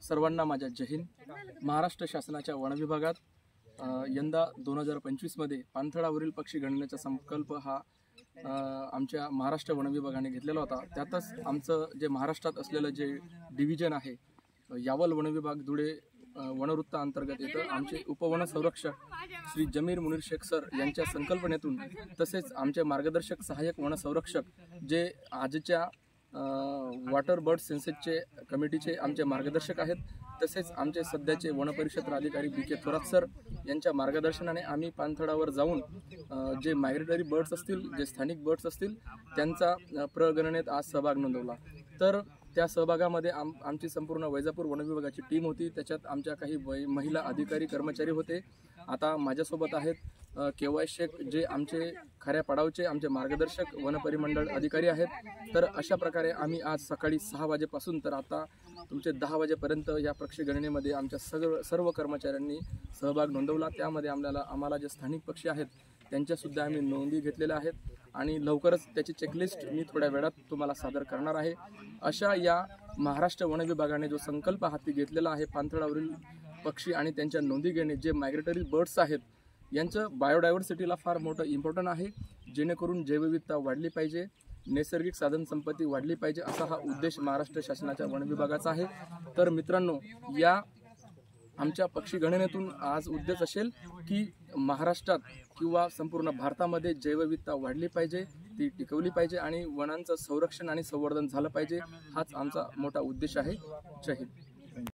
सर्वांना माझ्या जय हिंद। महाराष्ट्र शासनाच्या वन विभागात यंदा 2025 मध्ये पाणथळावरील पक्षी गणनेचा संकल्प हा आमच्या महाराष्ट्र वन विभागाने घेतलेला होता। त्यातच आमचं जे महाराष्ट्रात असलेलं जे डिव्हिजन आहे यावल वन विभाग धुळे वनवृत्त अंतर्गत येतं आमचे उपवन संरक्षक श्री जमीर मुनीर शेख सर यांच्या संकल्पनेतून तसेच आमचे मार्गदर्शक सहाय्यक वन संरक्षक जे आजच्या वॉटर बर्ड सेन्ससचे कमिटीचे आमचे मार्गदर्शक आहेत, तसेच आमचे सध्याचे वन परिषद अधिकारी BK थोरात सर यांच्या मार्गदर्शनाने आम्ही पाणथळावर जाऊन जे मायग्रेटरी बर्ड्स असतील, जे स्थानिक बर्ड्स असतील त्यांचा प्रगणनेत आज सहभाग नोंदवला। तर त्या सहभागामध्ये आमची संपूर्ण वैजापूर वन विभागाची टीम होती। त्याच्यात आमच्या काही महिला अधिकारी कर्मचारी होते। आता माझ्यासोबत आहेत KY शेख जे आमचे खऱ्या पडावचे आमचे मार्गदर्शक वन परिमंडळ अधिकारी आहेत। तर अशा प्रकारे आम्ही आज सकाळी 6 वाजेपासून तर आता तुमचे 10 वाजेपर्यंत या पक्षी गणनेमध्ये आमच्या सर्व कर्मचाऱ्यांनी सहभाग नोंदवला। त्यामध्ये आम्हाला जे स्थानिक पक्षी आहेत त्यांच्यासुद्धा आम्ही नोंदी घेतलेल्या आहेत आणि लवकरच त्याची चेकलिस्ट मी थोड्या वेळात तुम्हाला सादर करणार आहे। अशा या महाराष्ट्र वन विभागाने जो संकल्प हाती घेतलेला आहे पाणथळावरील पक्षी आणि त्यांच्या नोंदी घेणे, जे मायग्रेटरी बर्ड्स आहेत यांचं बायोडायव्हर्सिटीला फार मोठं इम्पॉर्टंट आहे, जेणेकरून जैवविविधता वाढली पाहिजे, नैसर्गिक साधन संपत्ती वाढली पाहिजे असा हा उद्देश महाराष्ट्र शासनाच्या वन विभागाचा आहे। तर मित्रांनो, या आमच्या पक्षी गणनेतून आज उद्देश असेल की महाराष्ट्रात किंवा संपूर्ण भारतामध्ये जैवविविधता वाढली पाहिजे, ती टिकवली पाहिजे आणि वनांचं संरक्षण आणि संवर्धन झालं पाहिजे, हाच आमचा मोठा उद्देश आहे। जय हिंद।